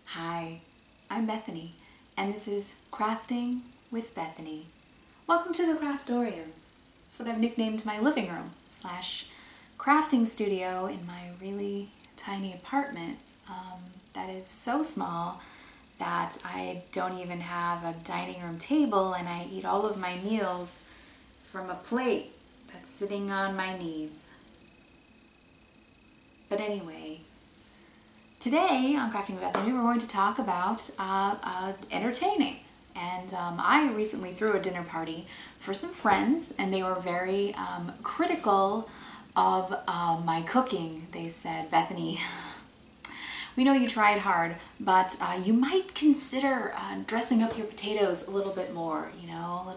Hi, I'm Bethany, and this is Crafting with Bethany. Welcome to the Craftorium. That's what I've nicknamed my living room / crafting studio in my really tiny apartment that is so small that I don't even have a dining room table, and I eat all of my meals from a plate that's sitting on my knees. But anyway, today on Crafting with Bethany, we're going to talk about entertaining. And I recently threw a dinner party for some friends, and they were very critical of my cooking. They said, "Bethany, we know you tried hard, but you might consider dressing up your potatoes a little bit more, you know, a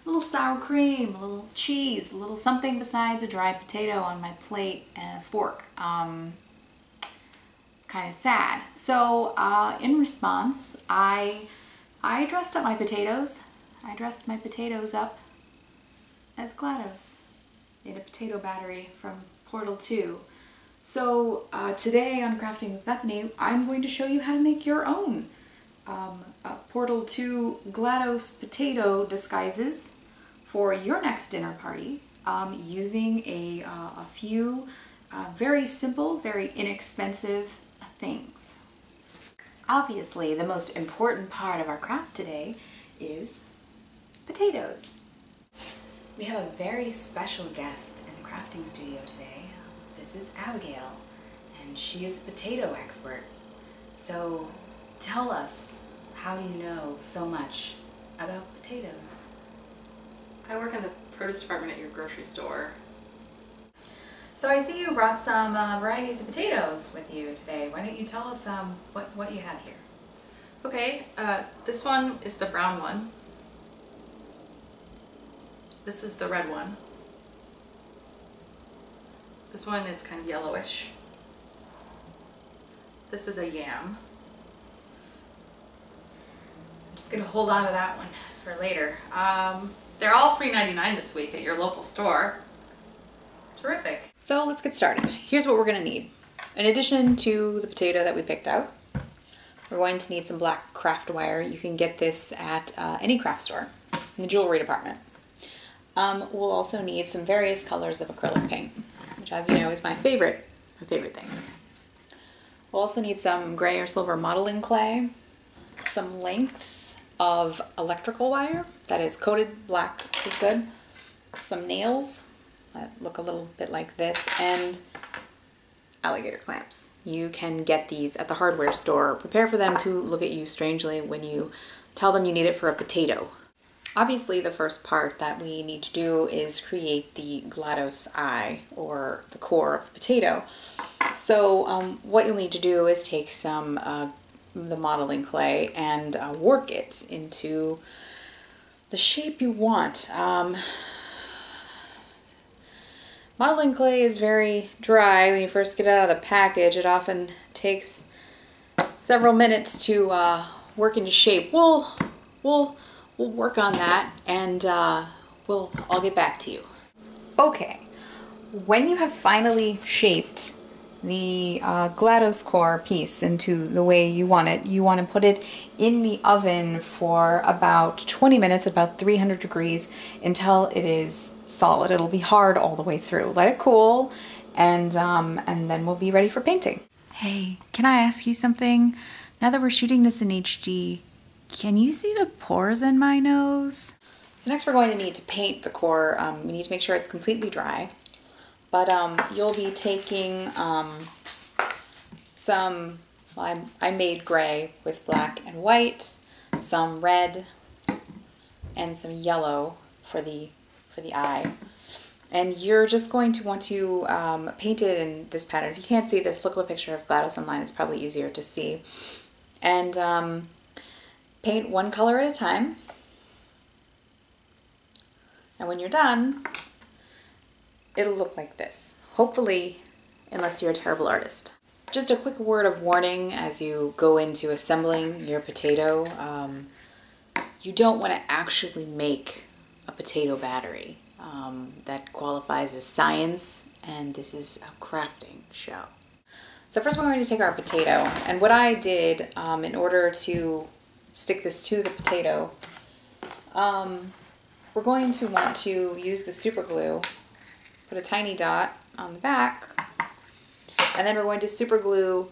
little sour cream, a little cheese, a little something besides a dry potato on my plate and a fork." It's kind of sad. So in response, I dressed up my potatoes. I dressed my potatoes up as GLaDOS in a potato battery from Portal 2. So today on Crafting with Bethany, I'm going to show you how to make your own Portal 2 GLaDOS potato disguises for your next dinner party using a few very simple, very inexpensive things. Obviously, the most important part of our craft today is potatoes. We have a very special guest in the crafting studio today. This is Abigail, and she is a potato expert. So tell us, how do you know so much about potatoes? I work in the produce department at your grocery store. So I see you brought some varieties of potatoes with you today. Why don't you tell us what you have here? Okay, this one is the brown one. This is the red one. This one is kind of yellowish. This is a yam. I'm just gonna hold on to that one for later. They're all $3.99 this week at your local store. Terrific. So let's get started. Here's what we're gonna need. In addition to the potato that we picked out, we're going to need some black craft wire. You can get this at any craft store in the jewelry department. We'll also need some various colors of acrylic paint, which, as you know, is my favorite thing. We'll also need some gray or silver modeling clay, some lengths of electrical wire that is coated black is good, some nails that look a little bit like this, and alligator clamps. You can get these at the hardware store. Prepare for them to look at you strangely when you tell them you need it for a potato. Obviously, the first part that we need to do is create the GLaDOS eye, or the core of the potato. So what you'll need to do is take some the modeling clay and work it into the shape you want. Modeling clay is very dry when you first get it out of the package. It often takes several minutes to work into shape. We'll work on that, and I'll get back to you. Okay, when you have finally shaped the GLaDOS core piece into the way you want to put it in the oven for about 20 minutes at about 300 degrees until it is solid. It'll be hard all the way through. Let it cool, and then we'll be ready for painting. Hey, can I ask you something? Now that we're shooting this in HD, can you see the pores in my nose? So next we're going to need to paint the core. We need to make sure it's completely dry. But you'll be taking some, well, I made gray with black and white, some red, and some yellow for the eye. And you're just going to want to paint it in this pattern. If you can't see this, look up a picture of GLaDOS online. It's probably easier to see. And paint one color at a time. And when you're done, it'll look like this. Hopefully, unless you're a terrible artist. Just a quick word of warning as you go into assembling your potato. You don't want to actually make a potato battery. that qualifies as science, and this is a crafting show. So first we're going to take our potato, and what I did in order to stick this to the potato, we're going to want to use the super glue, put a tiny dot on the back, and then we're going to super glue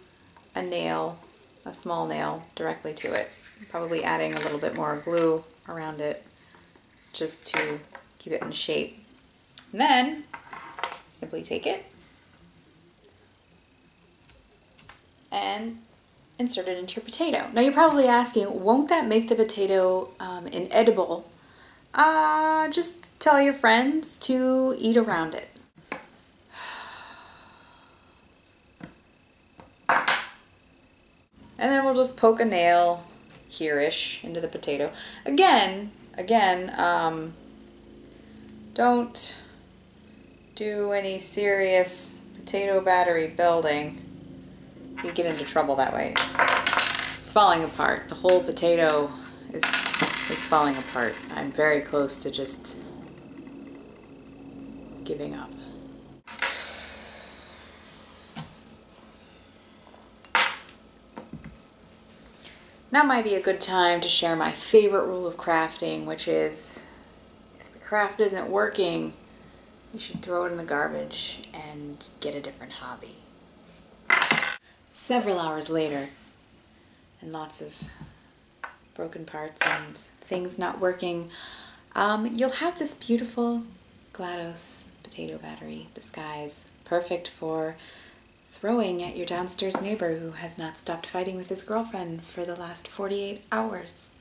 a nail, a small nail, directly to it. Probably adding a little bit more glue around it just to keep it in shape. And then simply take it and insert it into your potato. Now you're probably asking, won't that make the potato inedible? Just tell your friends to eat around it. And then we'll just poke a nail here-ish into the potato. Again, don't do any serious potato battery building. You get into trouble that way. It's falling apart. The whole potato is falling apart. I'm very close to just giving up. Now might be a good time to share my favorite rule of crafting, which is if the craft isn't working, you should throw it in the garbage and get a different hobby. Several hours later, and lots of broken parts and things not working, you'll have this beautiful GLaDOS potato battery disguise, perfect for throwing at your downstairs neighbor who has not stopped fighting with his girlfriend for the last 48 hours.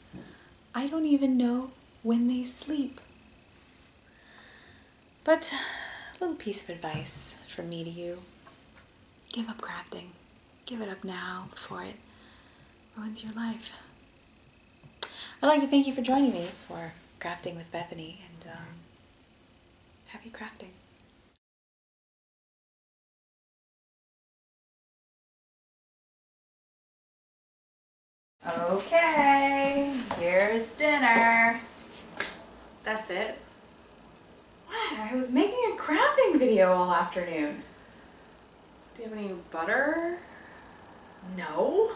I don't even know when they sleep. But a little piece of advice from me to you. Give up crafting. Give it up now before it ruins your life. I'd like to thank you for joining me for Crafting with Bethany, and happy crafting. Okay, here's dinner. That's it? What? I was making a crafting video all afternoon. Do you have any butter? No.